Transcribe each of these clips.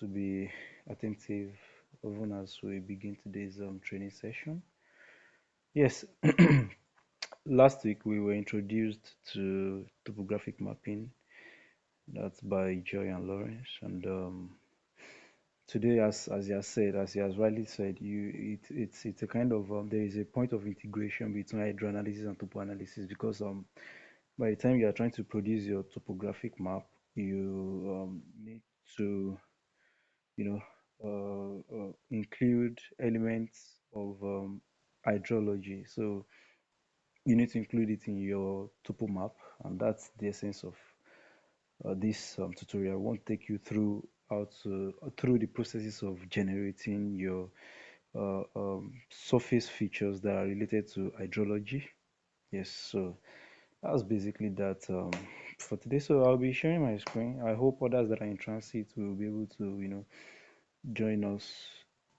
to be attentive even as we begin today's training session. Yes, last week we were introduced to topographic mapping. That's by Joy and Lawrence. And today, as he has said, as he has rightly said, it's a kind of there is a point of integration between hydro analysis and topo analysis because by the time you are trying to produce your topographic map, you need to you know, include elements of hydrology. So you need to include it in your topo map, and that's the essence of this tutorial. I won't take you through how to through the processes of generating your surface features that are related to hydrology. Yes, so that's basically that for today. So I'll be sharing my screen. I hope others that are in transit will be able to, join us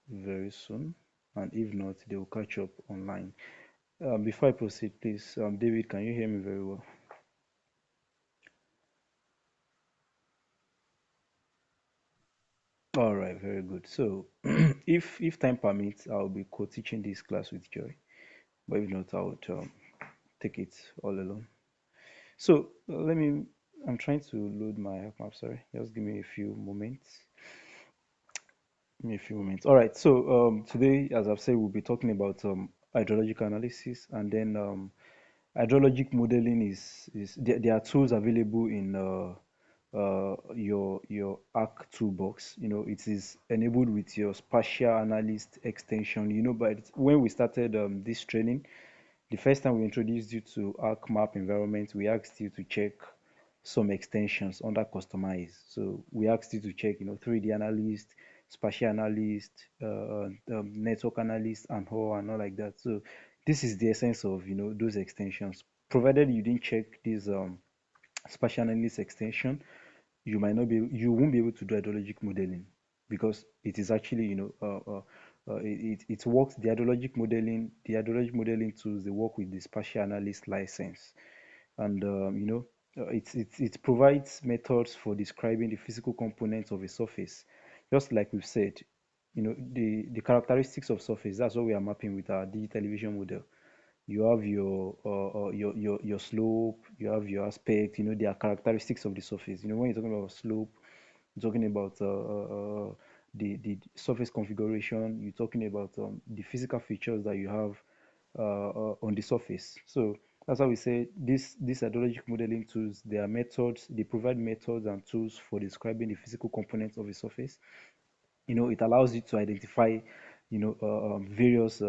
very soon, and if not, they will catch up online. Before I proceed, please, David, can you hear me very well? All right, very good. So, if time permits, I'll be co-teaching this class with Joy, but if not, I would take it all alone. So, let me. I'm trying to load my ArcMap. Sorry, just give me a few moments. Give me a few moments. All right. So, today, as I've said, we'll be talking about hydrological analysis, and then hydrologic modeling is there are tools available in your Arc toolbox. It is enabled with your spatial analyst extension. But when we started this training, the first time we introduced you to ArcMap environment, we asked you to check some extensions under customize. So we asked you to check, 3D analyst, spatial analyst, network analyst, and all like that. So this is the essence of those extensions. Provided you didn't check this spatial analyst extension, you won't be able to do hydrologic modeling because it is actually it works the hydrologic modeling tools, they work with the spatial analyst license. And it provides methods for describing the physical components of a surface, just like we've said. The characteristics of surface, that's what we are mapping with our digital elevation model. You have your slope, you have your aspect. There are characteristics of the surface. When you're talking about slope, you're talking about the surface configuration, you're talking about the physical features that you have on the surface. So that's why we say these hydrologic modeling tools, they are methods, they provide methods and tools for describing the physical components of a surface. It allows you to identify various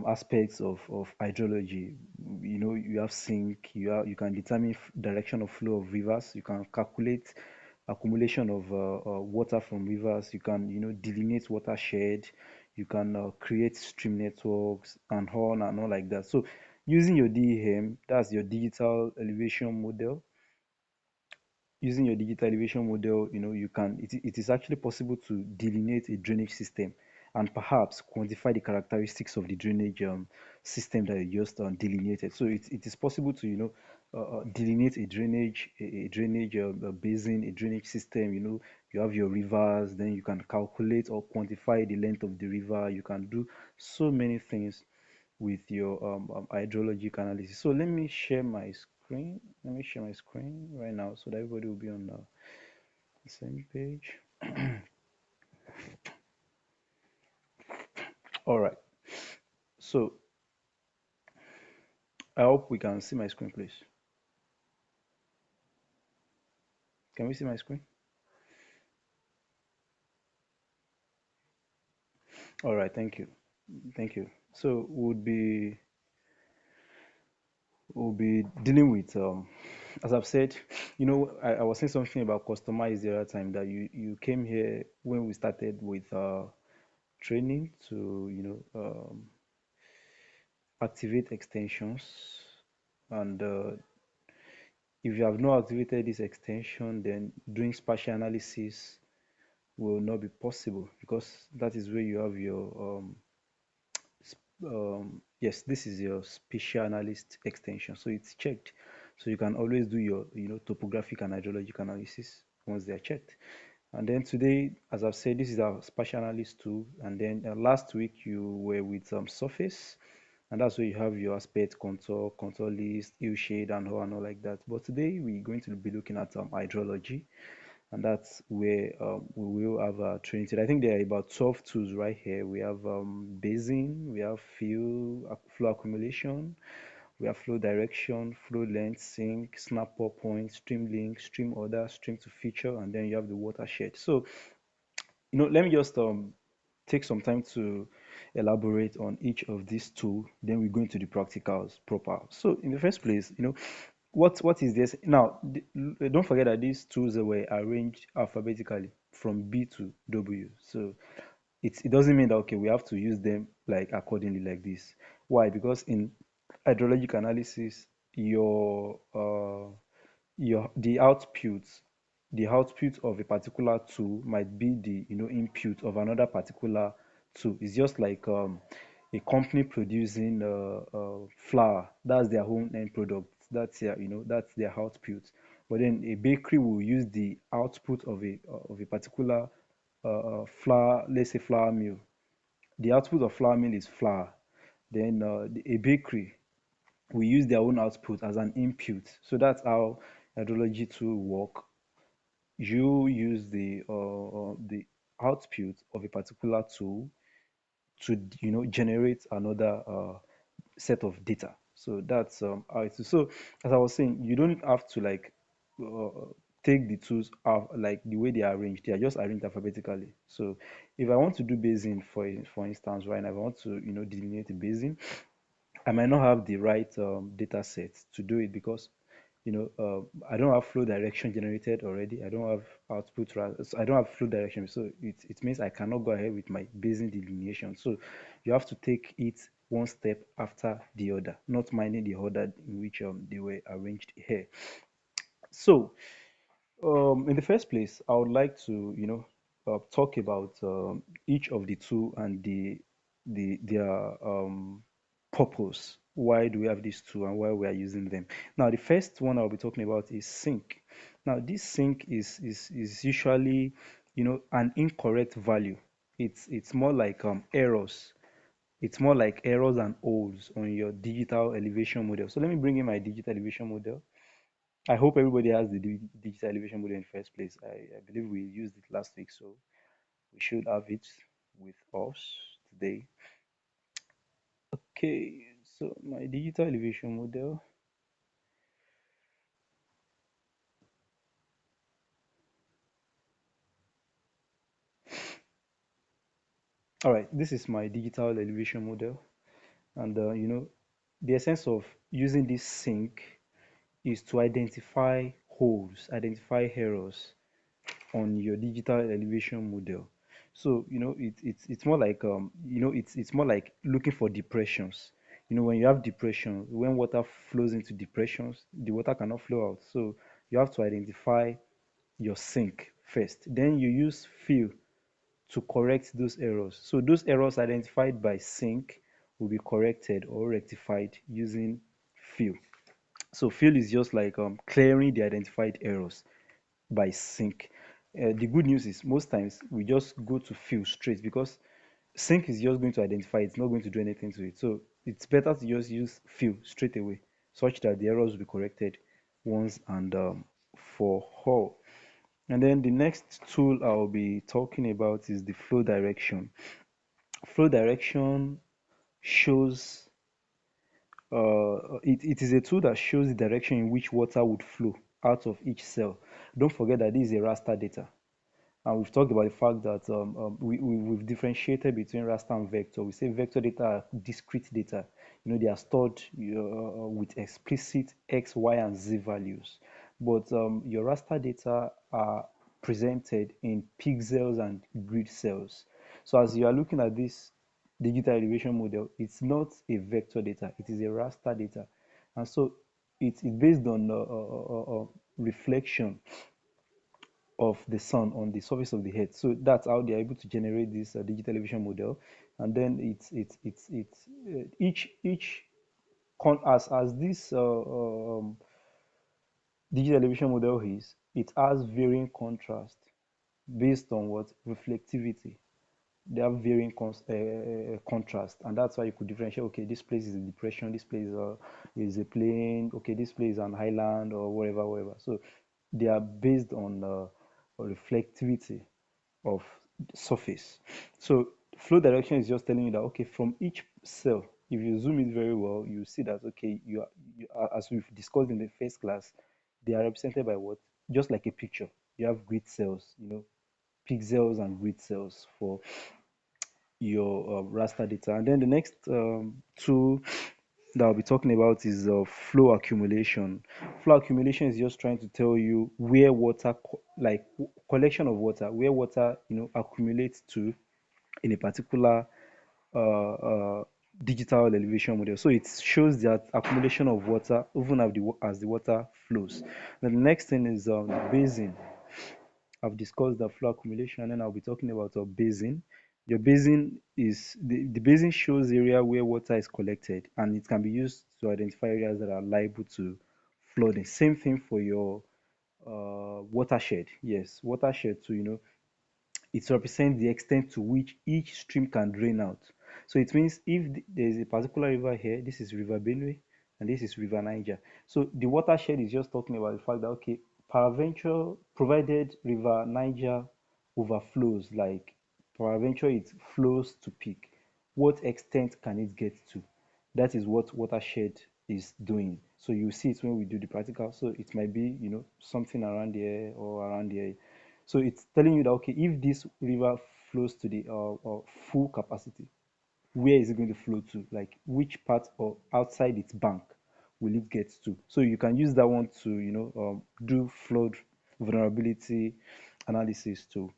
aspects of hydrology. You have sink, you can determine direction of flow of rivers, you can calculate accumulation of water from rivers, you can delineate watershed, you can create stream networks and all like that. So using your DEM, that's your digital elevation model, using your digital elevation model, it is actually possible to delineate a drainage system and perhaps quantify the characteristics of the drainage system that you just delineated. So it is possible to, delineate a drainage basin, a drainage system. You have your rivers, then you can calculate or quantify the length of the river. You can do so many things with your hydrologic analysis. So let me share my screen. Let me share my screen right now so that everybody will be on the same page. All right. So I hope we can see my screen, please. Can we see my screen? All right. Thank you. Thank you. So we'll be dealing with as I've said, I was saying something about customize the other time that you came here when we started with training to activate extensions, and if you have not activated this extension, then doing spatial analysis will not be possible because that is where you have your yes, this is your spatial analyst extension, so it's checked. So you can always do your topographic and hydrologic analysis once they are checked. And then today, as I've said, this is our spatial analyst tool. And then last week you were with surface, and that's where you have your aspect, contour list, hue shade, and all like that. But today we're going to be looking at hydrology, and that's where we will have training today. I think there are about 12 tools right here. We have basin, we have flow accumulation, we have flow direction, flow length, sink, snap up point, stream link, stream order, stream to feature, and then you have the watershed. So, let me just take some time to elaborate on each of these two. Then we go into the practicals proper. So, in the first place, what is this now? Don't forget that these tools were arranged alphabetically from B to W. So it doesn't mean that okay we have to use them like accordingly like this. Why? Because in hydrologic analysis, your the output of a particular tool might be the input of another particular tool. It's just like a company producing flour. That's their own end product. That's their output. But then a bakery will use the output of a particular flour, let's say flour mill. The output of flour mill is flour. Then a bakery we use their own output as an input. So that's how hydrology tool work. You use the output of a particular tool to generate another set of data. So that's how it is. So as I was saying, you don't have to like uh, take the tools out like the way they are arranged. They are just arranged alphabetically. So if I want to do basin for instance, right now, if I want to delineate a basin, I might not have the right data set to do it because I don't have flow direction generated already. I don't have so I don't have flow direction. So it means I cannot go ahead with my basin delineation. So you have to take it one step after the other, not minding the order in which they were arranged here. So in the first place, I would like to, talk about each of the two and their purpose. Why do we have these two and why we are using them? Now, the first one I'll be talking about is sync. Now, this sync is usually, an incorrect value. It's more like errors. It's more like errors and holes on your digital elevation model. So let me bring in my digital elevation model. I hope everybody has the digital elevation model in the first place. I believe we used it last week, so we should have it with us today. Okay, so my digital elevation model. All right, this is my digital elevation model, and the essence of using this sync is to identify holes, identify errors on your digital elevation model. So it's more like it's more like looking for depressions. When you have depression, when water flows into depressions, the water cannot flow out. So you have to identify your sink first. Then you use fill to correct those errors. So those errors identified by sink will be corrected or rectified using fill. So fill is just like clearing the identified errors by sync. The good news is most times we just go to fill straight because sync is just going to identify, it's not going to do anything to it. So it's better to just use fill straight away such that the errors will be corrected once and for all. And then the next tool I'll be talking about is the flow direction. Flow direction shows it is a tool that shows the direction in which water would flow out of each cell. Don't forget that this is a raster data. And we've talked about the fact that we've differentiated between raster and vector. We say vector data are discrete data. They are stored with explicit X, Y, and Z values. But your raster data are presented in pixels and grid cells. So as you are looking at this digital elevation model, it's not a vector data, it is a raster data. And so it's based on reflection of the sun on the surface of the earth. So that's how they're able to generate this digital elevation model. And then it's each as this digital elevation model is, it has varying contrast. based on what? Reflectivity. They have varying contrast, and that's why you could differentiate. Okay, this place is a depression, this place is a plain, okay, this place is an island or whatever, whatever. So they are based on reflectivity of the surface. So flow direction is just telling you that, okay, from each cell, if you zoom it very well, you see that, okay, as we've discussed in the first class, they are represented by what? Just like a picture. You have grid cells, pixels and grid cells for your raster data. And then the next tool that I'll be talking about is flow accumulation. Flow accumulation is just trying to tell you where water, like collection of water, where water, accumulates to in a particular digital elevation model. So it shows that accumulation of water even as the water flows. Then the next thing is basin. I've discussed the flow accumulation, and then I'll be talking about a basin. Your basin is the basin shows area where water is collected, and it can be used to identify areas that are liable to flooding. Same thing for your watershed. Yes, watershed too. It represents the extent to which each stream can drain out. So it means if there is a particular river here, this is River Benue, and this is River Niger. So the watershed is just talking about the fact that, okay, peradventure, provided River Niger overflows, like peradventure it flows to peak, what extent can it get to? That is what watershed is doing. So you see it when we do the practical. So it might be, something around here or around here. So it's telling you that, okay, if this river flows to the full capacity, where is it going to flow to? Like which part or outside its bank will it get to? So you can use that one to, do flood vulnerability analysis too.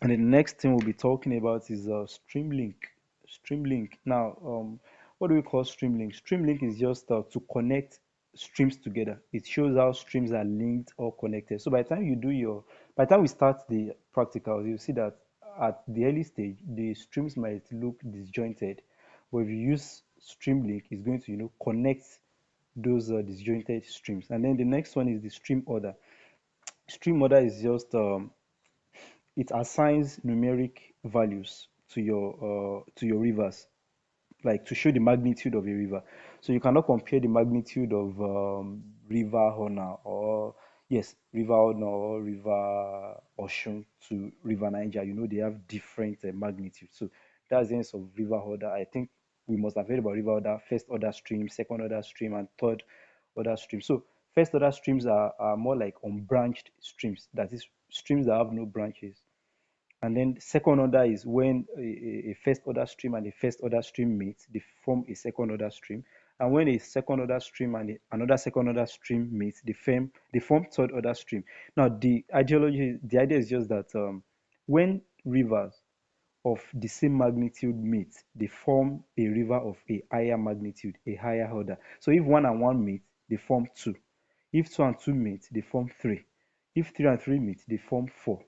And the next thing we'll be talking about is Streamlink. Streamlink. Now, what do we call Streamlink? Streamlink is just to connect streams together. It shows how streams are linked or connected. So by the time we start the practicals, you see that at the early stage, the streams might look disjointed, but if you use Streamlink, it's going to, connect those disjointed streams. And then the next one is the stream order. Stream order is just it assigns numeric values to your rivers, like to show the magnitude of a river. So you cannot compare the magnitude of River Honor or yes, River Honor or River Ocean to River Niger. They have different magnitudes. So that's the sense of River Order. I think we must have heard about River Order, first order stream, second order stream, and third order stream. So first order streams are more like unbranched streams, that is streams that have no branches. And then second order is when a first order stream and a first order stream meet, they form a second order stream. And when a second order stream and another second order stream meet, they form third order stream. Now the idea is just that when rivers of the same magnitude meet, they form a river of a higher magnitude, a higher order. So if one and one meet, they form two. If two and two meet, they form three. If three and three meet, they form four.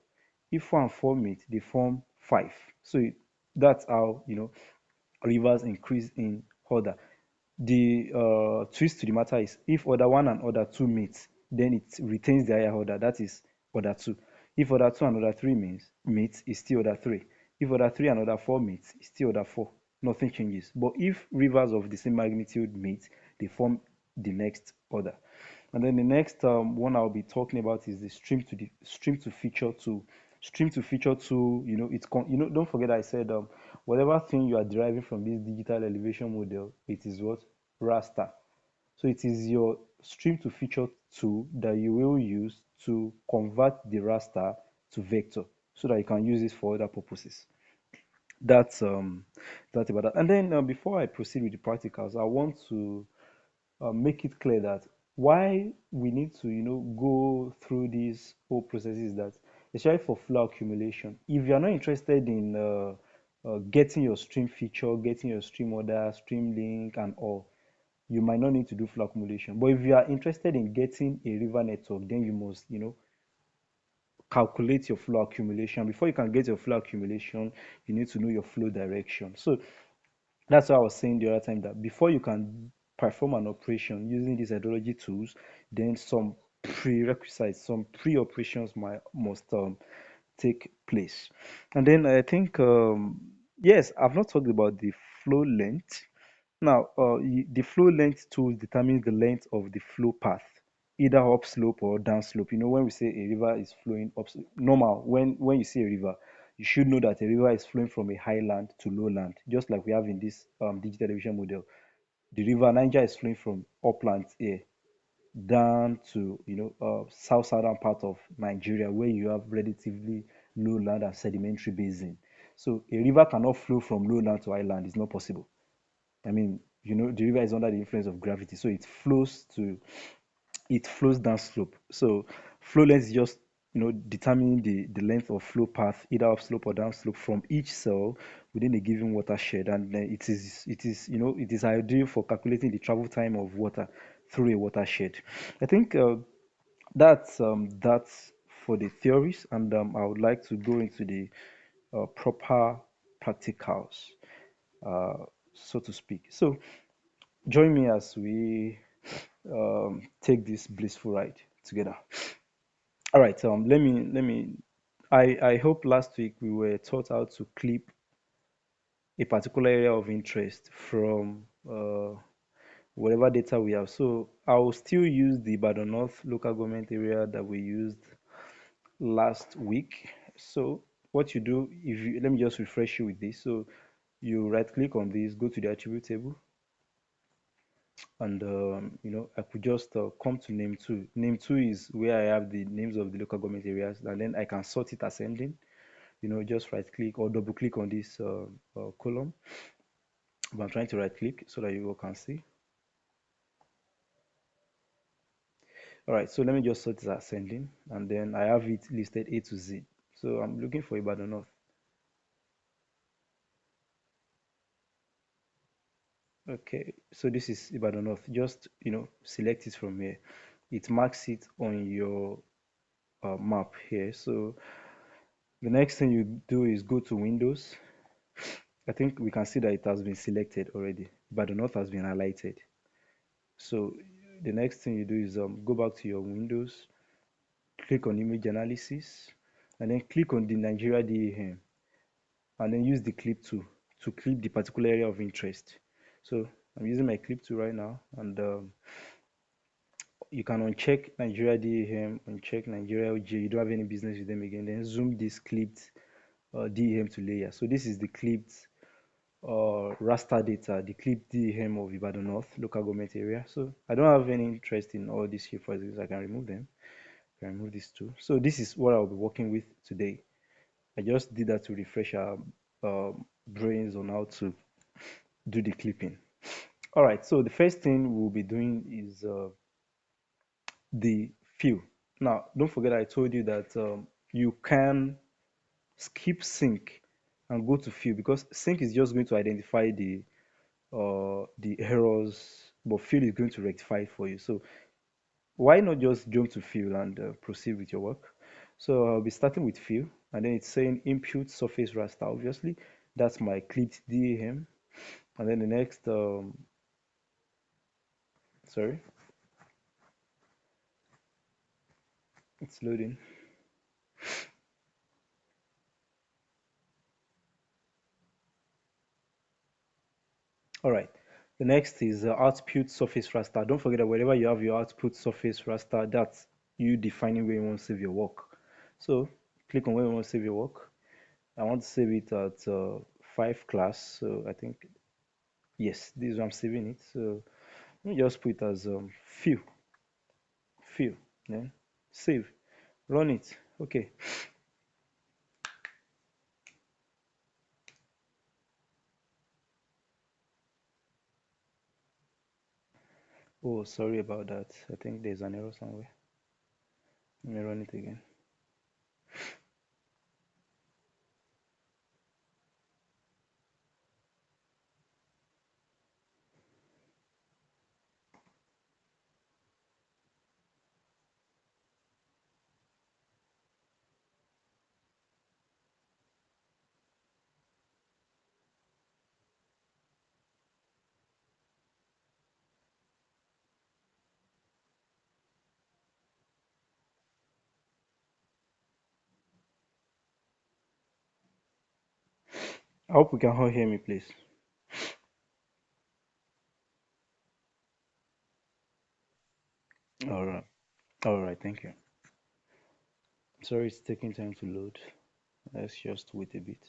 If four and four meet, they form five. So that's how rivers increase in order. The twist to the matter is if order one and order two meet, then it retains the higher order. That is order two. If order two and order three meet, it's still order three. If order three and order four meet, it's still order four. Nothing changes. But if rivers of the same magnitude meet, they form the next order. And then the next one I'll be talking about is the stream to feature tool. Stream to feature tool, don't forget I said whatever thing you are deriving from this digital elevation model, it is what? Raster. So it is your stream to feature tool that you will use to convert the raster to vector so that you can use it for other purposes. That's about that. And then before I proceed with the practicals, I want to make it clear that why we need to go through these whole processes, that especially for flow accumulation, if you are not interested in getting your stream feature, getting your stream order, stream link and all, you might not need to do flow accumulation. But if you are interested in getting a river network, then you must calculate your flow accumulation. Before you can get your flow accumulation, you need to know your flow direction. So that's what I was saying the other time, that before you can perform an operation using these hydrology tools, then some prerequisites, some pre-operations must take place. And then I think, yes, I've not talked about the flow length. Now, the flow length tool determines the length of the flow path, either upslope or downslope. When we say a river is flowing up, normal, when you see a river, you should know that a river is flowing from a highland to lowland, just like we have in this digital elevation model. The river Niger is flowing from upland here down to south southern part of Nigeria, where you have relatively low land and sedimentary basin. So a river cannot flow from lowland to highland. It's not possible. I mean, the river is under the influence of gravity, so it flows down slope. So flow length is just determining the length of flow path, either upslope or downslope, from each cell within a given watershed. And it is ideal for calculating the travel time of water through a watershed. I think that's for the theories, and I would like to go into the proper practicals, so to speak. So join me as we take this blissful ride together. All right. Let me. I hope last week we were taught how to clip a particular area of interest from whatever data we have. So I will still use the Ibadan North local government area that we used last week. So what you do, if you let me just refresh you with this. So you right click on this, go to the attribute table, and I could just come to name two. Name two is where I have the names of the local government areas, and then I can sort it ascending. Just right click or double click on this column. But I'm trying to right click so that you all can see. All right, so let me just sort it ascending, and then I have it listed A to Z. So I'm looking for Ibadan North. Okay, so this is Ibadan North. Just select it from here. It marks it on your map here. So the next thing you do is go to Windows. I think we can see that it has been selected already, but the north has been highlighted. So the next thing you do is go back to your Windows, click on image analysis, and then click on the Nigeria DAM, and then use the clip tool to clip the particular area of interest. So I'm using my clip tool right now, and you can uncheck Nigeria DAM, uncheck Nigeria OJ. You don't have any business with them again. Then zoom this clipped DAM to layer. So this is the clipped raster data, the clip DAM of Ibadan North local government area. So I don't have any interest in all these here for this. I can remove them. I can remove these two. So this is what I'll be working with today. I just did that to refresh our brains on how to do the clipping. All right. So the first thing we'll be doing is the fill. Now, don't forget I told you that you can skip sync and go to fill, because sync is just going to identify the errors, but fill is going to rectify it for you. So why not just jump to fill and proceed with your work? So I'll be starting with fill, and then it's saying input surface raster. Obviously, that's my clipped DAM, and then the next, sorry, it's loading. All right. The next is output surface raster. Don't forget that wherever you have your output surface raster, that's you defining where you want to save your work. So click on where you want to save your work. I want to save it at 5 class. So I think, yes, this is where I'm saving it. So let me just put it as few, then save, run it. Okay. Oh, sorry about that. I think there's an error somewhere. Let me run it again. I hope you can all hear me, please. All right. All right. Thank you. Sorry, it's taking time to load. Let's just wait a bit.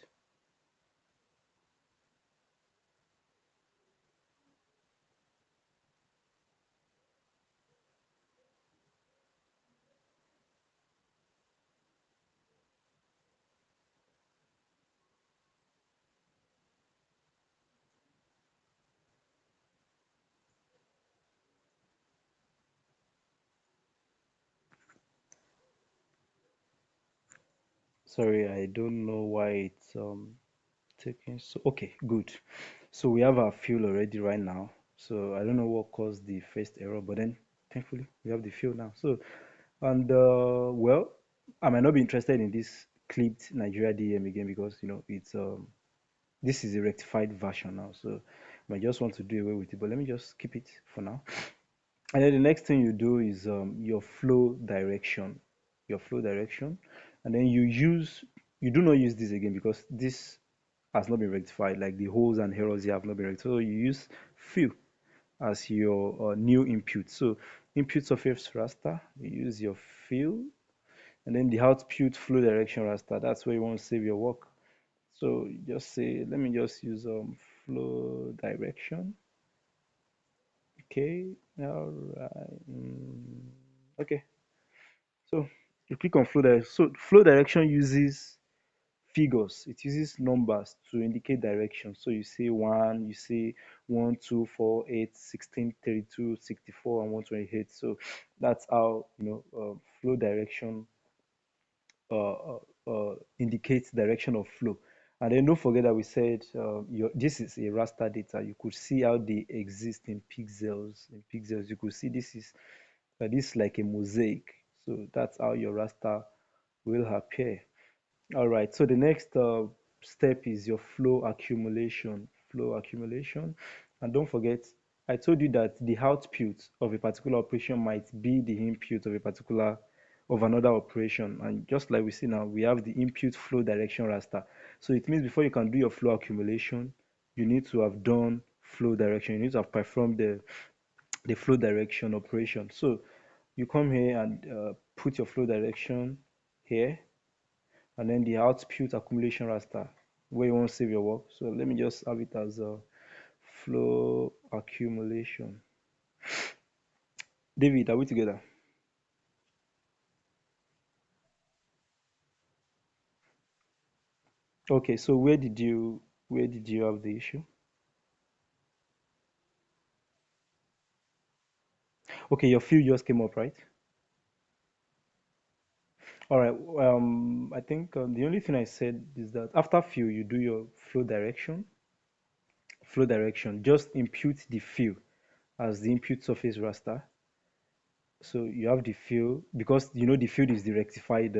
Sorry, I don't know why it's taking so. Okay, good. So we have our fuel already right now. So I don't know what caused the first error, but then thankfully we have the fuel now. So and well, I might not be interested in this clipped Nigeria DM again because it's this is a rectified version now. So I might just want to do away with it. But let me just keep it for now. And then the next thing you do is your flow direction, your flow direction, and then you do not use this again because this has not been rectified. Like the holes and errors here have not been rectified. So you use fill as your new input. So input surface raster, you use your fill, and then the output flow direction raster. That's where you want to save your work. So you just say, let me just use flow direction. Okay, all right. Okay, so you click on flow direction. So flow direction uses figures. It uses numbers to indicate direction. So you say one, you say 1, 2, 4, 8, 16, 32, 64, and 128. So that's how flow direction indicates direction of flow. And then don't forget that we said this is a raster data. You could see how they exist in pixels. In pixels, you could see this is like a mosaic. So that's how your raster will appear. All right. So the next step is your flow accumulation. Flow accumulation, and don't forget, I told you that the output of a particular operation might be the input of another operation. And just like we see now, we have the input flow direction raster. So it means before you can do your flow accumulation, you need to have done flow direction. You need to have performed the flow direction operation. So you come here and put your flow direction here, and then the output accumulation raster where you want to save your work. So let me just have it as a flow accumulation. David, are we together? Okay, so where did you have the issue? Okay, your field just came up, right? All right. I think the only thing I said is that after field, you do your flow direction. Flow direction. Just impute the field as the input surface raster. So you have the field because the field is the rectified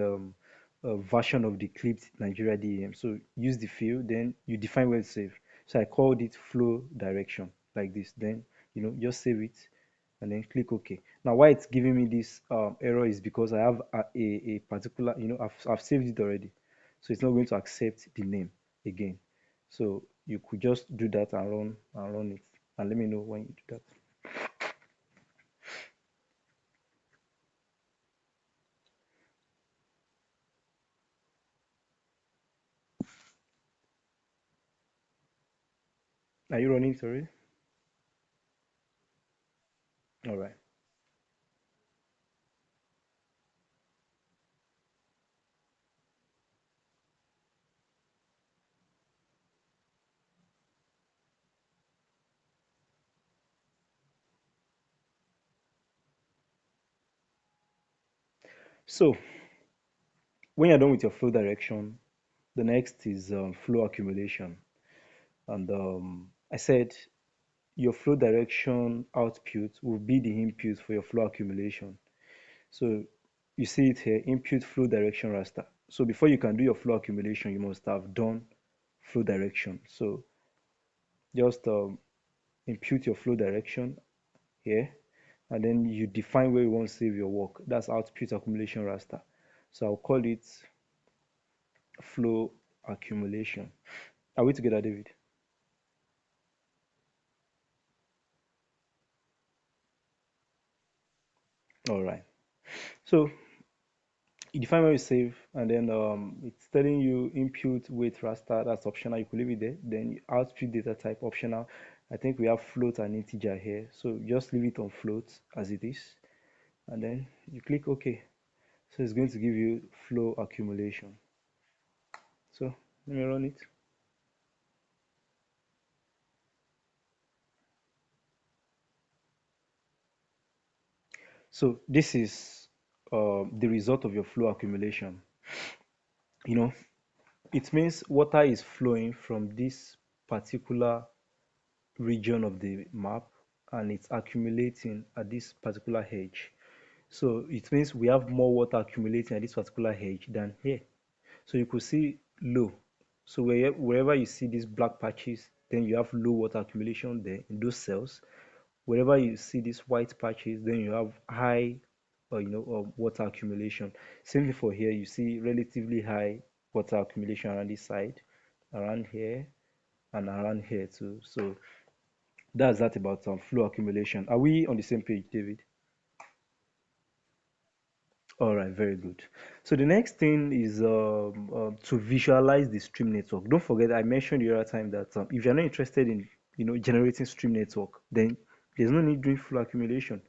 version of the clipped Nigeria DEM. So use the field, then you define where to save. So I called it flow direction like this. Then just save it and then click OK. Now why it's giving me this error is because I have a particular, I've saved it already. So it's not going to accept the name again. So you could just do that and run it. And let me know when you do that. Are you running? Sorry. All right. So when you're done with your flow direction, the next is flow accumulation. And I said your flow direction output will be the input for your flow accumulation. So you see it here, input flow direction raster. So before you can do your flow accumulation, you must have done flow direction. So just input your flow direction here, and then you define where you want to save your work. That's output accumulation raster. So I'll call it flow accumulation. Are we together, David? All right. So you define where you save, and then it's telling you input weight raster. That's optional. You could leave it there. Then output data type optional. I think we have float and integer here, so just leave it on float as it is, and then you click OK. So it's going to give you flow accumulation. So let me run it. So this is the result of your flow accumulation. You know, it means water is flowing from this particular region of the map and it's accumulating at this particular edge. So it means we have more water accumulating at this particular edge than here. So you could see low. So wherever you see these black patches, then you have low water accumulation there in those cells. Wherever you see these white patches, then you have high, water accumulation. Same thing for here. You see relatively high water accumulation around this side, around here, and around here too. So that's that about flow accumulation. Are we on the same page, David? All right, very good. So the next thing is to visualize the stream network. Don't forget, I mentioned the other time that if you're not interested in generating stream network, then there's no need doing flow accumulation.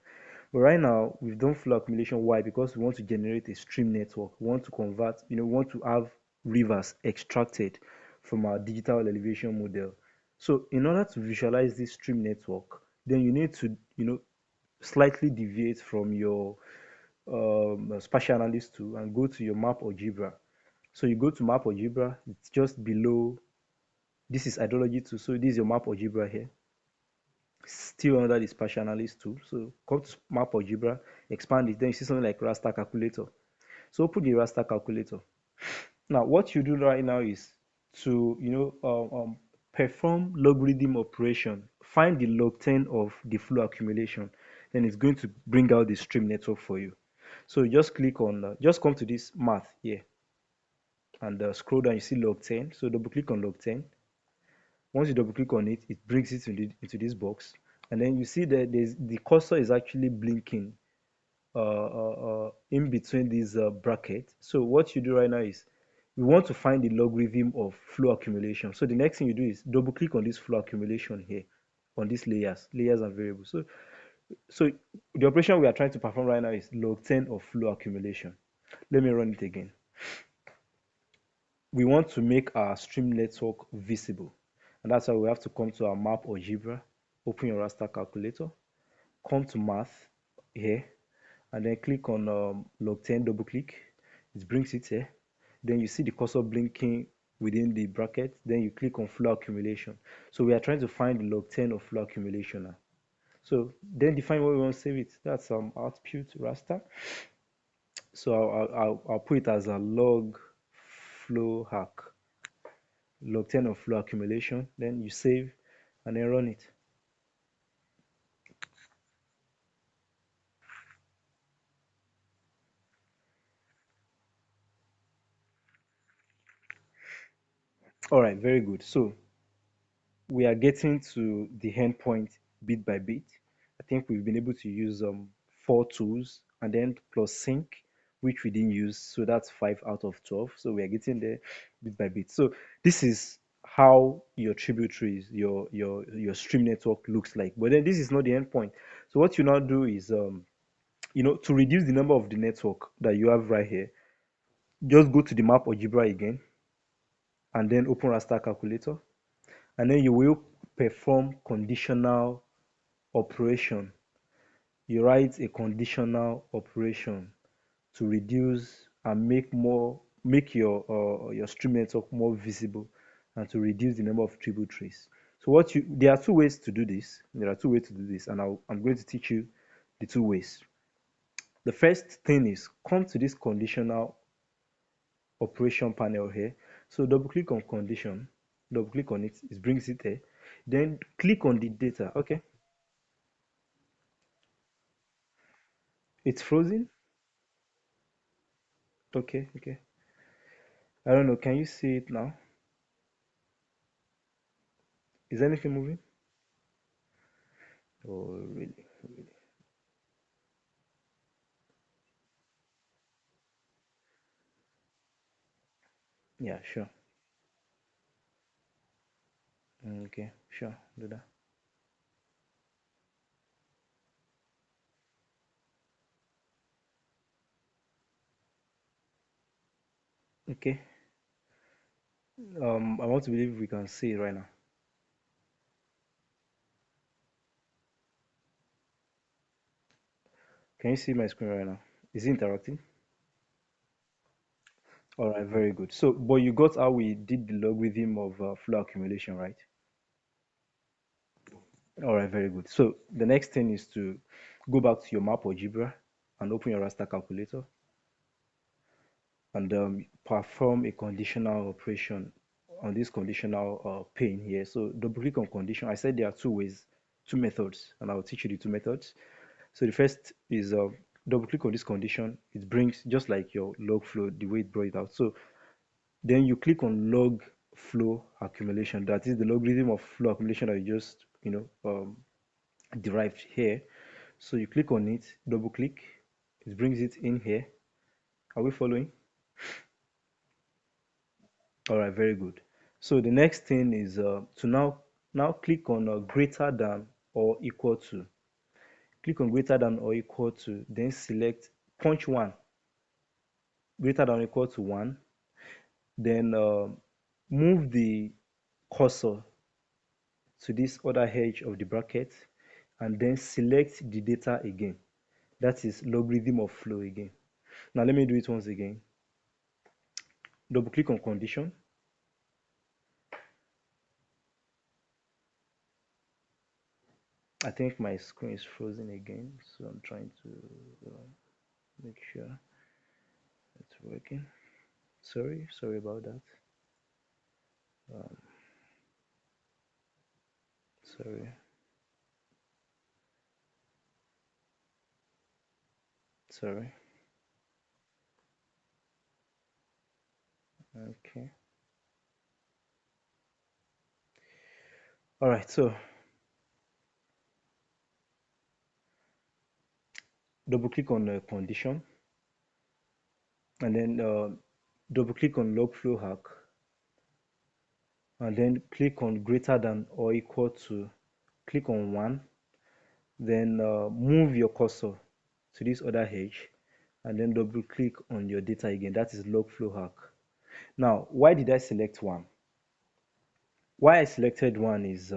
But right now, we've done flow accumulation. Why? Because we want to generate a stream network. We want to convert, we want to have rivers extracted from our digital elevation model. So in order to visualize this stream network, then you need to, slightly deviate from your spatial analysis tool and go to your map algebra. So you go to map algebra, it's just below. This is hydrology tool. So this is your map algebra here, still under the spatial analysis tool. So come to map algebra, expand it, then you see something like raster calculator. So open the raster calculator. Now what you do right now is to perform logarithm operation, find the log 10 of the flow accumulation, then it's going to bring out the stream network for you. So just click on just come to this math here and scroll down. You see log 10, so double click on log 10. Once you double click on it, it brings it into this box, and then you see that the cursor is actually blinking in between these brackets. So what you do right now is we want to find the logarithm of flow accumulation. So the next thing you do is double click on this flow accumulation here, on these layers and variables. So the operation we are trying to perform right now is log 10 of flow accumulation. Let me run it again. We want to make our stream network visible, and that's why we have to come to our map algebra, open your raster calculator, come to math here, and then click on log 10, double click. It brings it here. Then you see the cursor blinking within the bracket. Then you click on flow accumulation. So we are trying to find the log 10 of flow accumulation now. So then define what we want to save it. That's output raster. So I'll put it as a log flow hack, log 10 of flow accumulation. Then you save and then run it. All right, very good. So we are getting to the end point bit by bit. I think we've been able to use 4 tools and then plus sync, which we didn't use. So that's 5 out of 12. So we are getting there bit by bit. So this is how your tributaries, your stream network looks like. But then this is not the end point. So what you now do is to reduce the number of the network that you have right here, just go to the map algebra again and then open raster calculator, and then you will perform conditional operation. You write a conditional operation to reduce and make your stream network more visible and to reduce the number of tributaries. So there are two ways to do this. There are two ways to do this, and I'm going to teach you the two ways. The first thing is come to this conditional operation panel here. So double click on condition, double click on it, it brings it here. Then click on the data. Okay, it's frozen. Okay, okay. I don't know. Can you see it now? Is anything moving? Oh, really? Yeah, sure. Okay, sure. Do that. Okay. I want to believe we can see it right now. Can you see my screen right now? Is it interacting? All right, very good. So, but you got how we did the logarithm of flow accumulation, right? All right, very good. So the next thing is to go back to your map or Jibra and open your raster calculator and perform a conditional operation on this conditional pane here. So double click on condition. I said there are two ways, two methods, and I'll teach you the two methods. So the first is double click on this condition. It brings just like your log flow, the way it brought it out. So then you click on log flow accumulation. That is the logarithm of flow accumulation that you just derived here. So you click on it, double click, it brings it in here. Are we following? All right, very good. So the next thing is to now click on greater than or equal to. Click on greater than or equal to, then select punch one, greater than or equal to one. Then move the cursor to this other edge of the bracket, and then select the data again. That is logarithm of flow again. Now let me do it once again. Double click on condition. I think my screen is frozen again, so I'm trying to make sure it's working. Sorry about that. Sorry, sorry. Okay. All right. So double click on the condition, and then double click on log flow hack, and then click on greater than or equal to. Click on one, then move your cursor to this other edge, and then double click on your data again. That is log flow hack. Now, why did I select one? Why I selected one is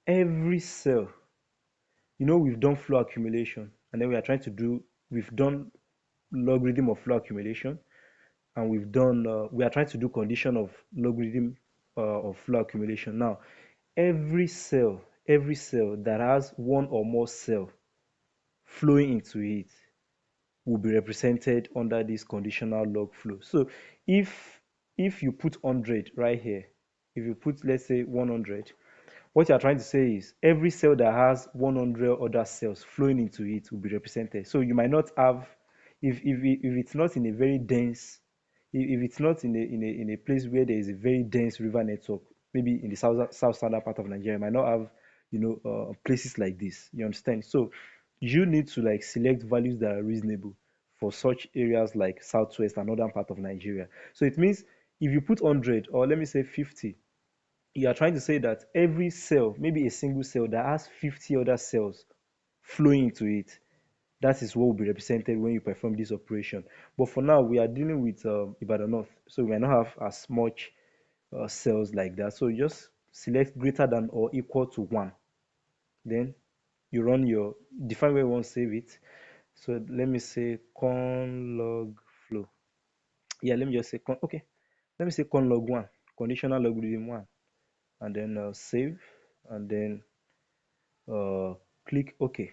every cell, we've done flow accumulation, and then we've done logarithm of flow accumulation, and we are trying to do condition of logarithm of flow accumulation. Now, every cell that has one or more cell flowing into it will be represented under this conditional log flow. So if if you put 100 right here, if you put, let's say, 100, what you are trying to say is every cell that has 100 other cells flowing into it will be represented. So you might not have, if it's not in a very dense, if it's not in a place where there is a very dense river network, maybe in the south southern part of Nigeria, you might not have places like this. You understand? So you need to like select values that are reasonable for such areas like southwest and northern part of Nigeria. So it means if you put 100, or let me say 50, you are trying to say that every cell, maybe a single cell that has 50 other cells flowing into it, that is what will be represented when you perform this operation. But for now, we are dealing with Ibadan North, so we might not have as much cells like that. So you just select greater than or equal to 1. Then you run your, define where you want to save it. So let me say con log flow. Yeah, let me just say okay. Let me say con log 1, conditional logarithm 1, and then save, and then uh, click OK.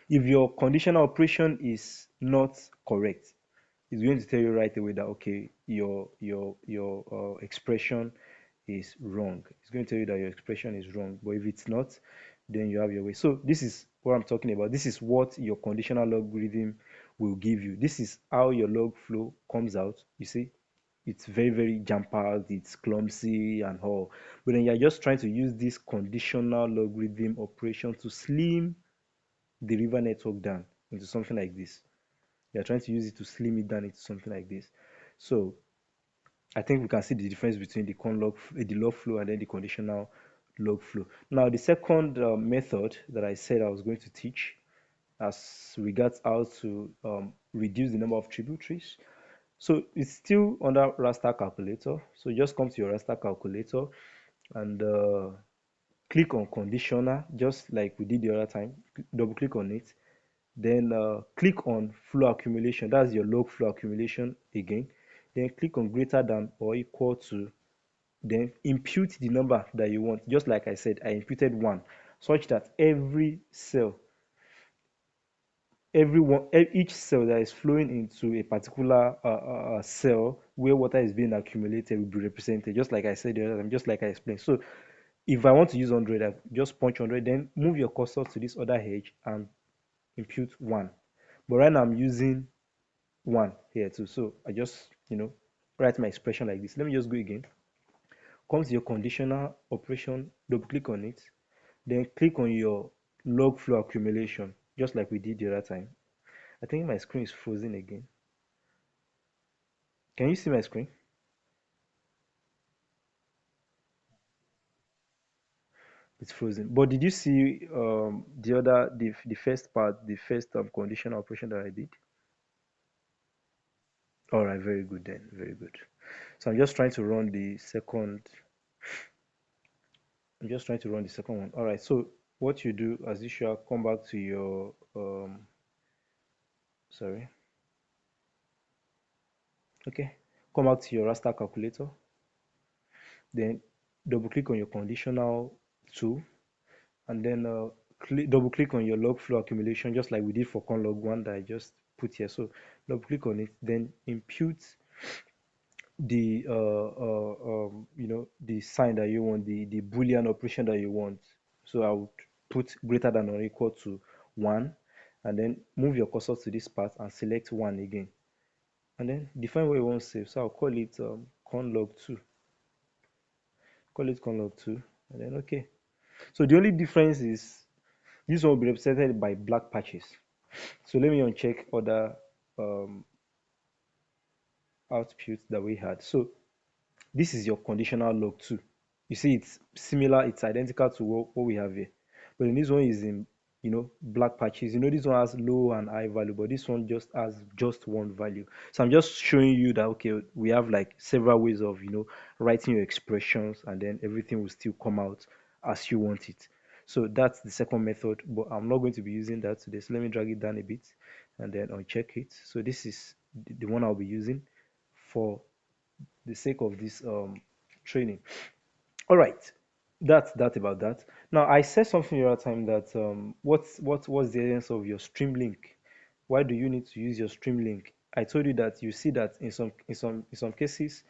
If your conditional operation is not correct, it's going to tell you right away that okay, your expression is wrong. It's going to tell you that your expression is wrong. But if it's not, then you have your way. So this is what I'm talking about. This is what your conditional logarithm will give you. This is how your log flow comes out. You see, it's very, very jam-packed, it's clumsy and all. But then you're just trying to use this conditional logarithm operation to slim the river network down into something like this. You're trying to use it to slim it down into something like this. So I think we can see the difference between the log flow and then the conditional log flow. Now, the second method that I said I was going to teach as regards how to reduce the number of tributaries. So it's still under raster calculator. So just come to your raster calculator and click on conditioner, just like we did the other time. Double click on it. Then click on flow accumulation. That's your log flow accumulation again. Then click on greater than or equal to. Then impute the number that you want. Just like I said, I imputed 1, such that each cell that is flowing into a particular cell where water is being accumulated will be represented, just like I said the other time, just like I explained. So if I want to use 100, I just punch 100, then move your cursor to this other edge and impute 1. But right now I'm using 1 here too. So I just, write my expression like this. Let me just go again. Come to your conditional operation, double click on it, then click on your log flow accumulation, just like we did the other time. I think my screen is frozen again. Can you see my screen? It's frozen. But did you see the first part, the first conditional operation that I did? All right, very good then, very good. So I'm just trying to run the second one. All right, so what you do as usual, come back to your, sorry, okay, come back to your raster calculator, then double click on your conditional tool, and then double click on your log flow accumulation, just like we did for conlog 1 that I just put here. So double click on it, then impute the sign that you want, the boolean operation that you want. So I would put greater than or equal to 1, and then move your cursor to this part and select 1 again, and then define what you want to save. So I'll call it conlog 2, and then okay. So the only difference is this one will be represented by black patches. So let me uncheck other um, outputs that we had. So this is your conditional log 2. You see it's similar, it's identical to what we have here. But then this one is in, black patches. This one has low and high value, but this one just has just one value. So I'm just showing you that, okay, we have like several ways of, writing your expressions, and then everything will still come out as you want it. So that's the second method, but I'm not going to be using that today. So let me drag it down a bit and then uncheck it. So this is the one I'll be using for the sake of this training. All right, that's that about that. Now I said something the other time that what's the essence of your stream link? Why do you need to use your stream link? I told you that you see that in some cases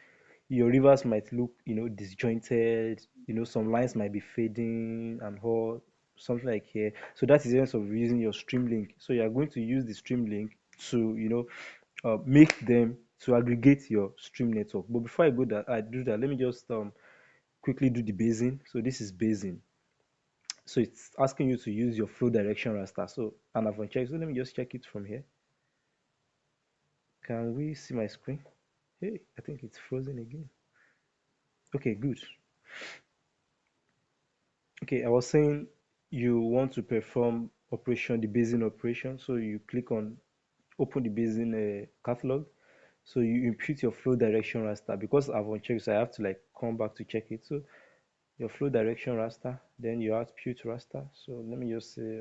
your rivers might look disjointed. Some lines might be fading and all, something like here. So that is the essence of using your stream link. So you are going to use the stream link to make them to aggregate your stream network. But before I do that, let me just quickly do the basing. So this is basing. So it's asking you to use your flow direction raster. So, and I've unchecked. So let me just check it from here. Can we see my screen? Hey, I think it's frozen again. Okay, good. Okay, I was saying you want to perform the basing operation. So you click on open the basing catalog. So you input your flow direction raster, because I've unchecked, so I have to like come back to check it. So your flow direction raster, then your output raster. So let me just say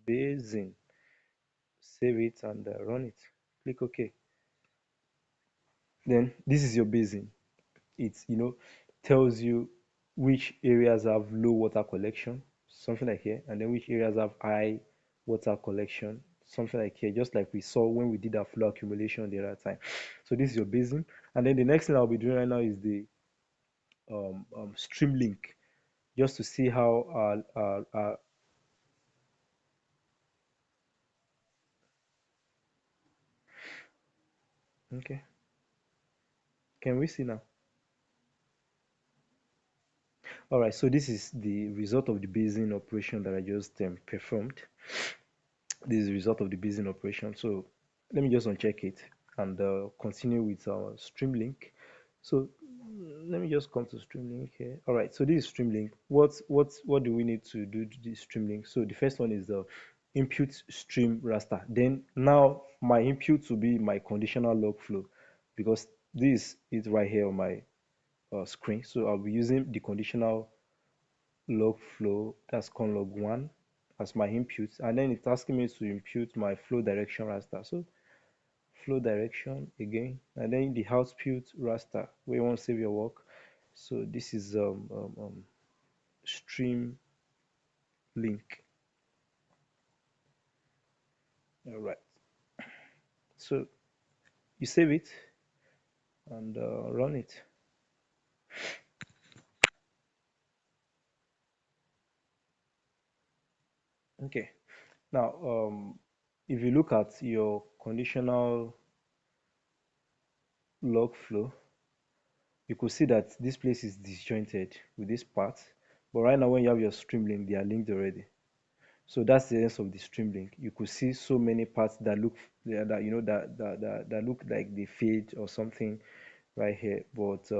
basing, save it and run it. Click OK. Then this is your basing. It tells you which areas have low water collection, something like here, and then which areas have high water collection, something like here, just like we saw when we did our flow accumulation the other time. So this is your basin, and then the next thing I'll be doing right now is the stream link, just to see how okay. Can we see now? All right, so this is the result of the basing operation that I just performed. This is the result of the basing operation. So let me just uncheck it and continue with our stream link. So let me just come to stream link here. All right, so this is stream link. What do we need to do to this stream link? So the first one is the input stream raster. Then now my input will be my conditional log flow, because this is right here on my screen. So I'll be using the conditional log flow, that's con log 1, as my input, and then it's asking me to impute my flow direction raster. So flow direction again, and then the output raster where you want to save your work. So this is stream link. All right, so you save it and run it. Okay, now if you look at your conditional log flow, you could see that this place is disjointed with this part, but right now when you have your stream link, they are linked already. So that's the essence of the stream link. You could see so many parts that look that you know that look like they fade or something right here, but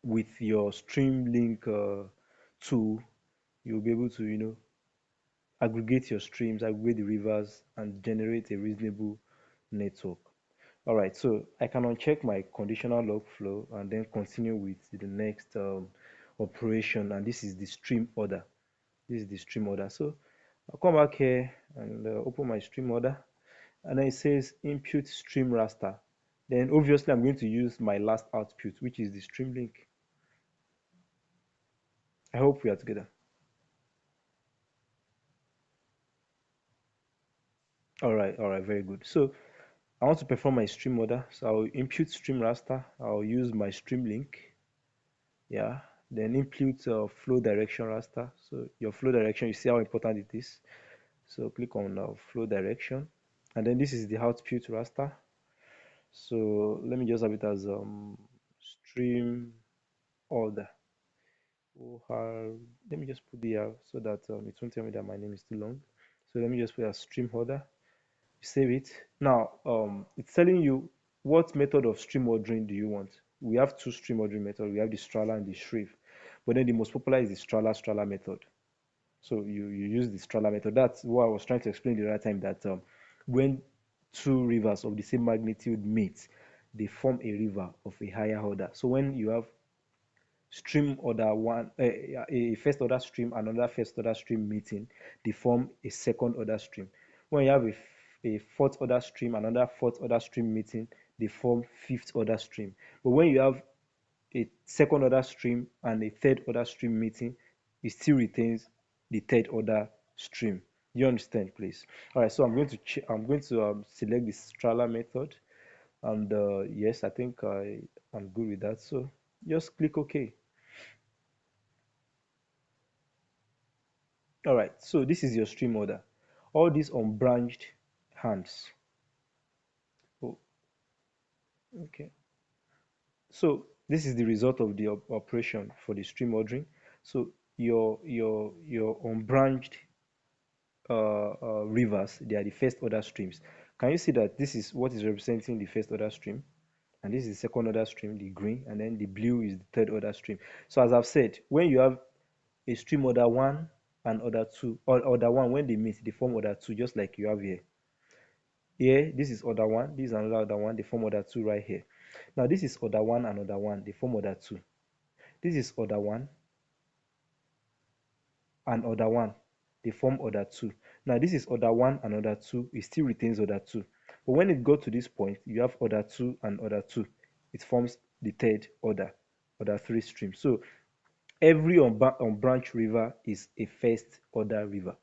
with your stream link tool, you'll be able to aggregate your streams, aggregate the rivers, and generate a reasonable network. All right, so I can uncheck my conditional log flow and then continue with the next operation, and this is the stream order. This is the stream order. So I'll come back here and open my stream order, and then it says input stream raster. Then obviously I'm going to use my last output, which is the stream link. I hope we are together. All right, very good. So I want to perform my stream order. So I'll input stream raster. I'll use my stream link. Yeah. Then input flow direction raster. So your flow direction, you see how important it is. So click on flow direction. And then this is the output raster. So let me just have it as stream order. Let me just put the so that it won't tell me that my name is too long. So let me just put a stream order. Save it. Now it's telling you what method of stream ordering do you want. We have two stream ordering methods. We have the Strala and the Shrieve, but then the most popular is the Strala method. So you use the Strala method. That's what I was trying to explain the other time, that when two rivers of the same magnitude meet, they form a river of a higher order. So when you have stream order one, a first order stream, another first order stream meeting, they form a second order stream. When you have a fourth order stream, another fourth order stream meeting, they form fifth order stream. But when you have a second order stream and a third order stream meeting, it still retains the third order stream. You understand, please? All right, so I'm going to select the Strala method, and yes, I think I'm good with that. So just click OK. All right, so this is your stream order. All these unbranched hands. Oh, okay. So this is the result of the operation for the stream ordering. So your unbranched rivers, they are the first order streams. Can you see that this is what is representing the first order stream? And this is the second order stream, the green, and then the blue is the third order stream. So as I've said, when you have a stream order one and order two, or order one, when they meet, they form order two, just like you have here. Here, this is order one, this is another order one, they form order two right here. Now this is order one and order one, they form order two. This is order one and order one, they form order two. Now this is order one and order two, it still retains order two. But when it goes to this point, you have order two and order two. It forms the third order three stream. So every unbranched river is a first order river.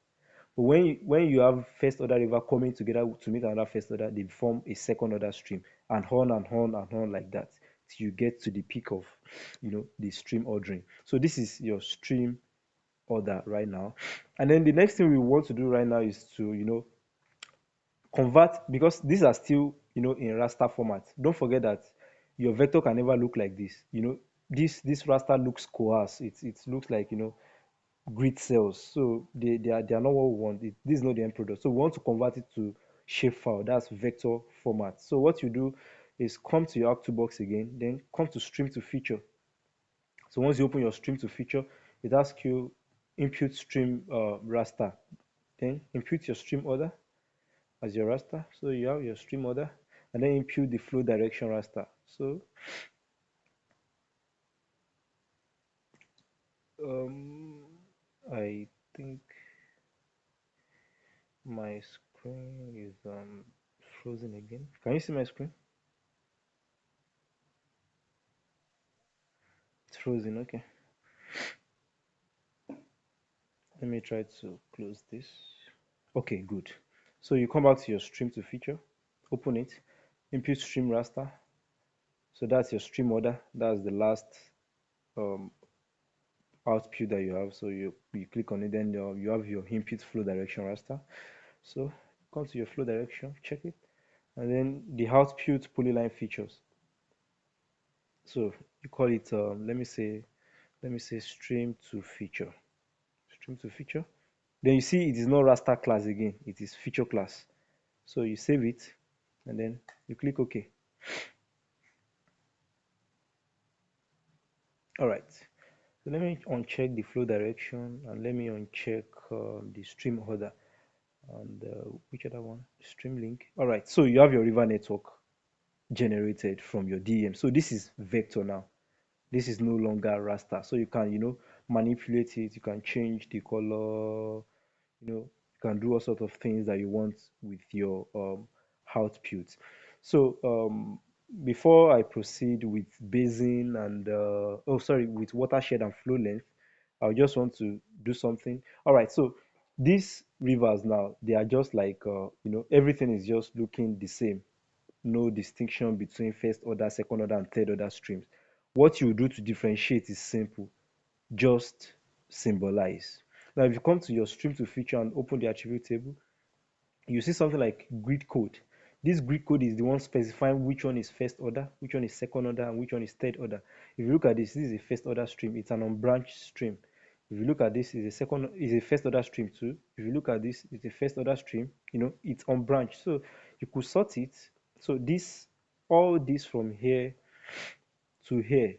But when you have first order river coming together to meet another first order, they form a second order stream, and on and on and on like that till you get to the peak of the stream ordering. So this is your stream order right now. And then the next thing we want to do right now is to convert, because these are still in raster format. Don't forget that your vector can never look like this. This raster looks coarse. It looks like, grid cells. So they are not what we want. This is not the end product. So we want to convert it to shapefile. That's vector format. So what you do is come to your Arc box again, then come to stream to feature. So once you open your stream to feature, it asks you input stream raster. Then input your stream order as your raster. So you have your stream order, and then input the flow direction raster. So um, I think my screen is frozen again. Can you see my screen? It's frozen. Okay. Let me try to close this. Okay, good. So you come back to your stream to feature, open it, input stream raster. So that's your stream order. That's the last um, output that you have. So you click on it, then you have your input flow direction raster. So come to your flow direction, check it, and then the output polyline features. So you call it let me say stream to feature, stream to feature. Then you see it is not raster class again, it is feature class. So you save it, and then you click OK. All right. So let me uncheck the flow direction, and let me uncheck the stream order, and which other one? Stream link. All right. So you have your river network generated from your DEM. So this is vector now. This is no longer raster. So you can, manipulate it. You can change the color. You can do all sorts of things that you want with your output. So before I proceed with basin and oh sorry, with watershed and flow length, I just want to do something. All right, so these rivers now, they are just like everything is just looking the same. No distinction between first order, second order, and third order streams. What you do to differentiate is simple. Just symbolize. Now, if you come to your stream to feature and open the attribute table, you see something like grid code. This grid code is the one specifying which one is first order, which one is second order, and which one is third order. If you look at this is a first order stream. It's an unbranched stream. If you look at this, is a first order stream too. If you look at this, it's a first order stream. It's unbranched. So you could sort it. So all this from here to here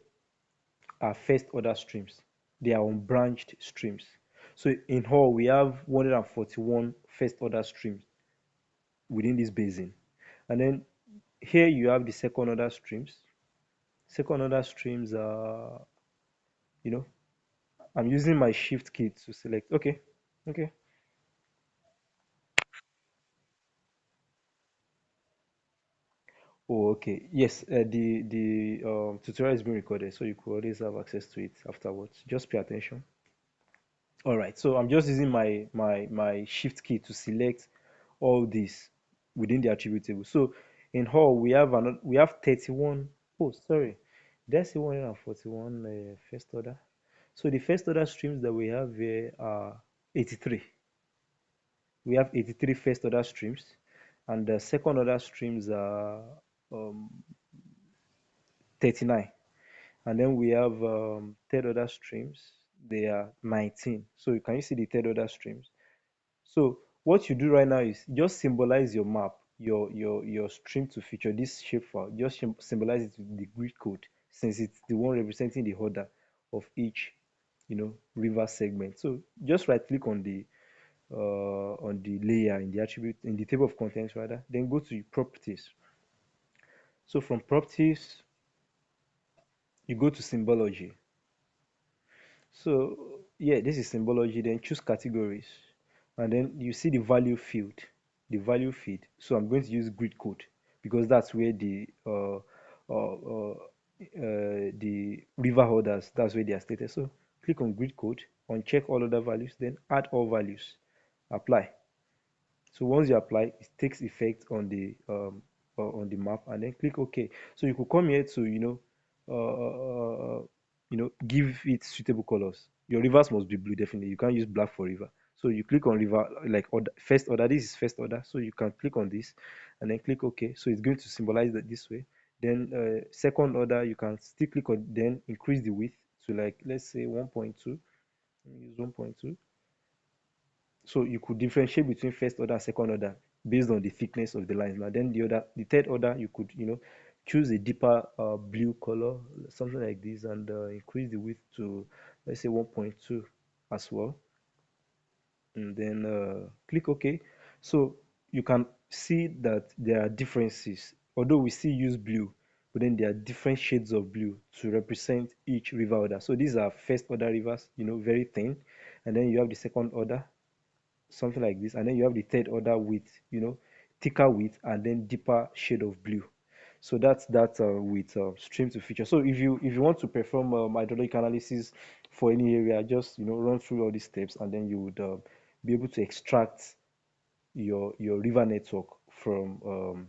are first order streams. They are unbranched streams. So in all, we have 141 first order streams within this basin. And then here you have the second order streams. Second order streams are, you know, I'm using my shift key to select. Okay, okay. Oh, okay. Yes, the tutorial is being recorded, so you could always have access to it afterwards. Just pay attention. All right, so I'm just using my shift key to select all this within the attribute table. So in all, we have 31. Oh, sorry, did I say 141 first order? So the first order streams that we have here are 83. We have 83 first order streams, and the second order streams are um, 39. And then we have third order streams, they are 19. So can you see the third order streams? So what you do right now is just symbolize your map, your stream to feature this shapefile. Just symbolize it with the grid code, since it's the one representing the order of each, river segment. So just right click on the layer in the attribute in the table of contents rather. Then go to properties. So from properties, you go to symbology. So yeah, this is symbology. Then choose categories, and then you see the value field, the value feed. So I'm going to use grid code because that's where the river orders, that's where they are stated. So click on grid code, uncheck all other values, then add all values, apply. So once you apply, it takes effect on the map, and then click OK. So you could come here to give it suitable colors. Your rivers must be blue, definitely. You can't use black for river. So you click on river like order, first order. This is first order, so you can click on this, and then click OK. So it's going to symbolize that this way. Then second order, you can still click on, then increase the width to, like, let's say 1.2. Use 1.2. So you could differentiate between first order and second order based on the thickness of the lines. Now then the third order, you could, choose a deeper blue color, something like this, and increase the width to, let's say, 1.2 as well. And then click OK. So you can see that there are differences, although we still use blue, but then there are different shades of blue to represent each river order. So these are first order rivers, very thin, and then you have the second order, something like this, and then you have the third order with, thicker width and then deeper shade of blue. So that's that with stream to feature. So if you want to perform hydrologic analysis for any area, just run through all these steps, and then you would be able to extract your river network from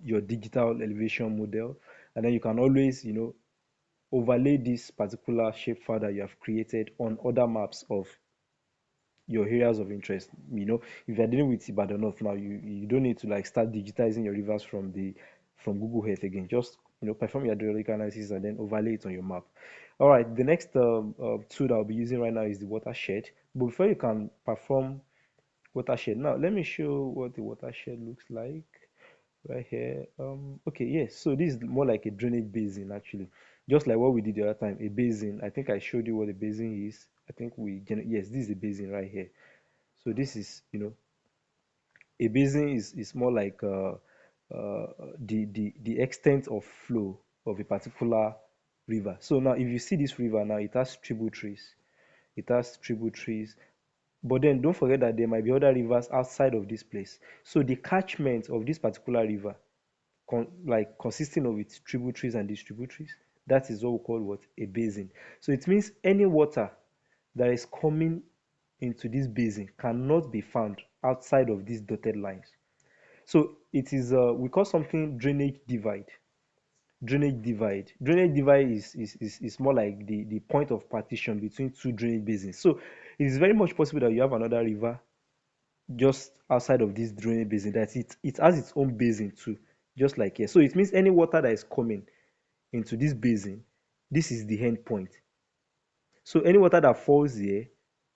your digital elevation model. And then you can always overlay this particular shapefile that you have created on other maps of your areas of interest. If you're dealing with Ibadan North now, you don't need to, like, start digitizing your rivers from Google Earth again. Just perform your hydrological analysis and then overlay it on your map. All right, the next tool that I'll be using right now is the watershed. But before you can perform watershed, now let me show what the watershed looks like right here. Okay, yes. So this is more like a drainage basin, actually, just like what we did the other time. A basin. I think I showed you what a basin is. I think yes, this is a basin right here. So this is, a basin is more like the extent of flow of a particular river. So now, if you see this river now, it has tributaries. It has tributaries. But then don't forget that there might be other rivers outside of this place. So the catchment of this particular river, consisting of its tributaries and distributaries, that is what we call what? A basin. So it means any water that is coming into this basin cannot be found outside of these dotted lines. So it is we call something drainage divide. Drainage divide is more like the point of partition between two drainage basins. So it is very much possible that you have another river just outside of this drainage basin, that it has its own basin too, just like here. So it means any water that is coming into this basin, this is the end point. So any water that falls here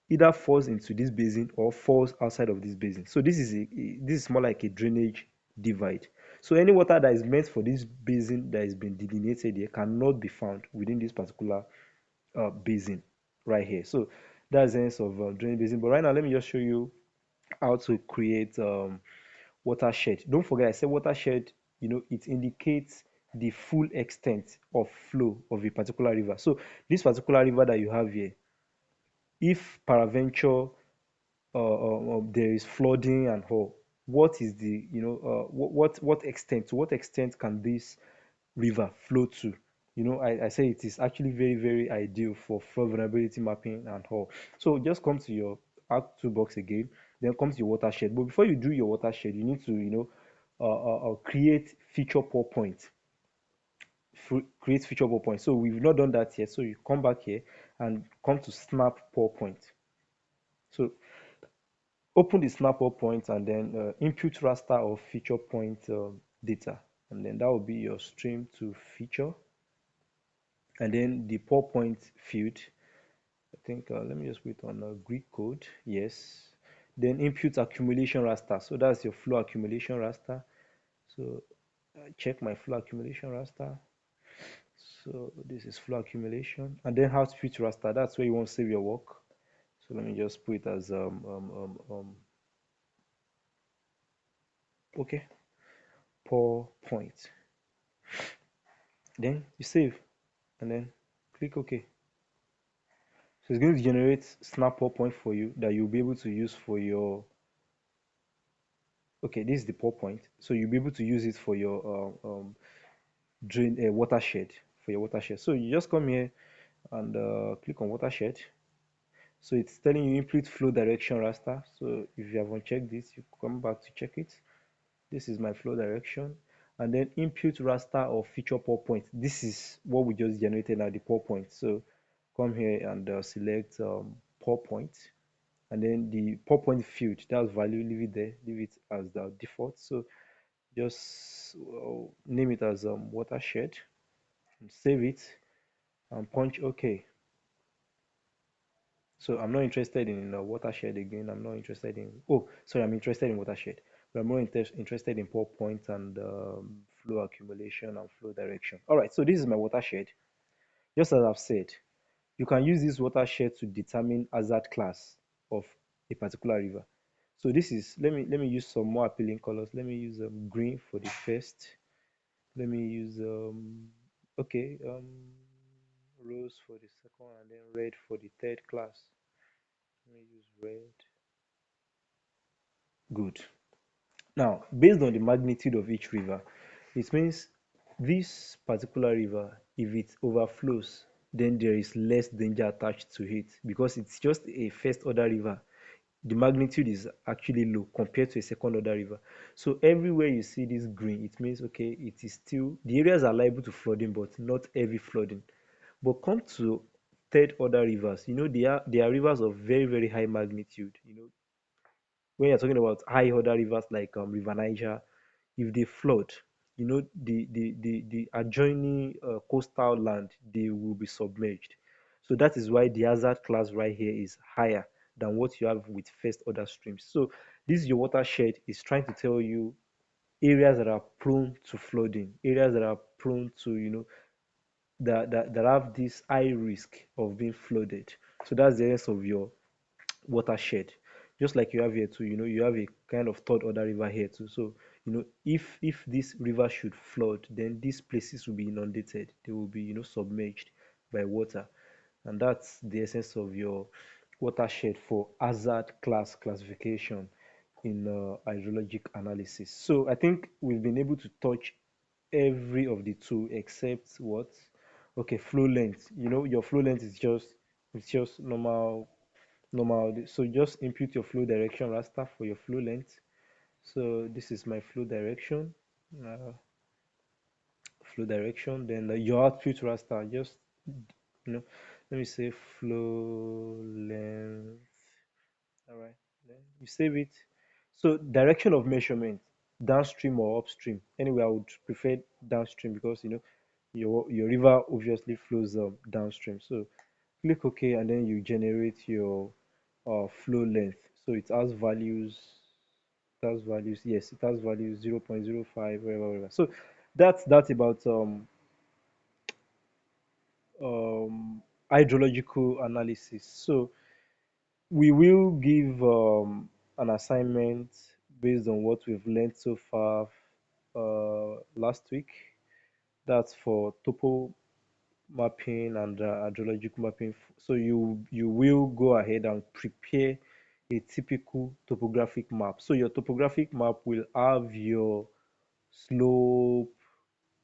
either falls into this basin or falls outside of this basin. So this is more like a drainage divide. So any water that is meant for this basin that is being delineated here cannot be found within this particular basin right here. So that's the sense of drainage basin. But right now, let me just show you how to create watershed. Don't forget, I said watershed, it indicates the full extent of flow of a particular river. So this particular river that you have here, if peradventure there is flooding and all, what is the what extent, to what extent can this river flow to? I say it is actually very, very ideal for flood vulnerability mapping and all. So just come to your Arc toolbox again, then come to your watershed. But before you do your watershed, you need to create feature pour point. Create feature pour point. So we've not done that yet. So you come back here and come to snap pour point. So open the snap pour point and then input raster of feature point data, and then that will be your stream to feature. And then the pour point field, I think let me just put it on Greek code. Yes. Then input accumulation raster. So that's your flow accumulation raster. So check my flow accumulation raster. So this is flow accumulation, and then output raster. That's where you want to save your work. So let me just put it as okay, pour point. Then you save and then click OK. So it's going to generate snap pour point for you that you'll be able to use for your, okay, this is the pour point. So you'll be able to use it for your drain watershed, for your watershed. So you just come here and click on watershed. So it's telling you input flow direction raster. So if you have unchecked this, you come back to check it. This is my flow direction. And then input raster of feature pour point. This is what we just generated now, the pour point. So come here and select pour point, and then the pour point field, that's value, leave it there, leave it as the default. So Just name it as watershed, and save it, and punch OK. So I'm not interested in watershed again. I'm not interested in, oh, sorry, I'm interested in watershed, but I'm more interested in pour point and flow accumulation and flow direction. All right, so this is my watershed. Just as I've said, you can use this watershed to determine hazard class of a particular river. So this is, let me use some more appealing colors. Let me use green for the first. Let me use okay, rose for the second, and then red for the third class. Let me use red. Good. Now, based on the magnitude of each river, it means this particular river, if it overflows, then there is less danger attached to it because it's just a first order river. The magnitude is actually low compared to a second order river. So everywhere you see this green, it means okay, it is still, the areas are liable to flooding, but not heavy flooding. But come to third order rivers, they are rivers of very, very high magnitude. When you're talking about high order rivers like River Niger, if they flood, the adjoining coastal land, they will be submerged. So that is why the hazard class right here is higher than what you have with first order streams. So this your watershed is trying to tell you areas that are prone to flooding, areas that are prone to, that have this high risk of being flooded. So that's the essence of your watershed. Just like you have here too, you have a kind of third order river here too. So if this river should flood, then these places will be inundated, they will be submerged by water. And that's the essence of your watershed for hazard class classification in hydrologic analysis. So I think we've been able to touch every of the two except what, okay, flow length. Your flow length is just, it's just normal. So just input your flow direction raster for your flow length. So this is my uh, flow direction. Then your output raster, just, you know let me say flow length. All right, then you save it. So direction of measurement, downstream or upstream. Anyway, I would prefer downstream because your river obviously flows downstream. So click OK, and then you generate your flow length. So it has values, yes, it has values 0.05, whatever. So that's about um, hydrological analysis. So we will give an assignment based on what we've learned so far last week. That's for topo mapping and hydrological mapping. So you will go ahead and prepare a typical topographic map. So your topographic map will have your slope,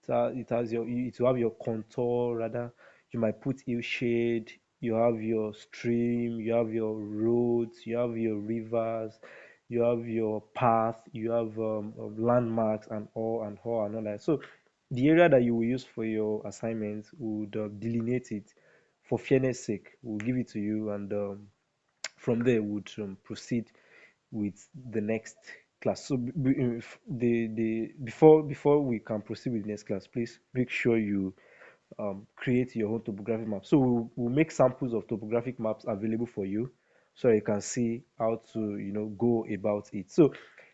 it will have your contour rather. You might put hillshade, you have your stream, you have your roads, you have your rivers, you have your path, you have landmarks and all that. So the area that you will use for your assignments would delineate it. For fairness sake, we'll give it to you, and from there would proceed with the next class. So before we can proceed with the next class, please make sure you create your own topographic map. So we'll make samples of topographic maps available for you, so you can see how to go about it. So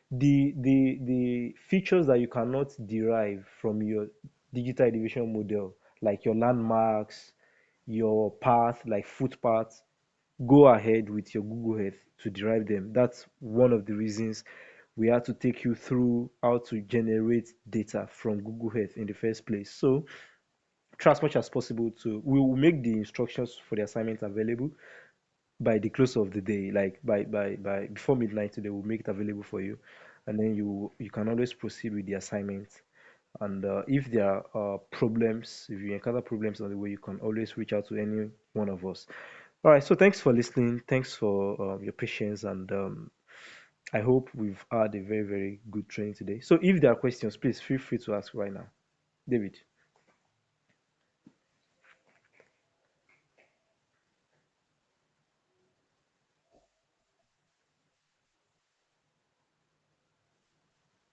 the features that you cannot derive from your digital elevation model, like your landmarks, your path, like footpaths, go ahead with your Google Earth to derive them. That's one of the reasons we had to take you through how to generate data from Google Earth in the first place. So try as much as possible to, we will make the instructions for the assignment available by the close of the day, like by before midnight today. We'll make it available for you, and then you can always proceed with the assignment. And if there are problems, if you encounter problems on the way, you can always reach out to any one of us. All right, so thanks for listening, thanks for your patience, and I hope we've had a very, very good training today. So if there are questions, please feel free to ask right now. David.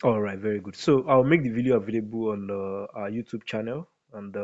All right, very good. So I'll make the video available on our YouTube channel, and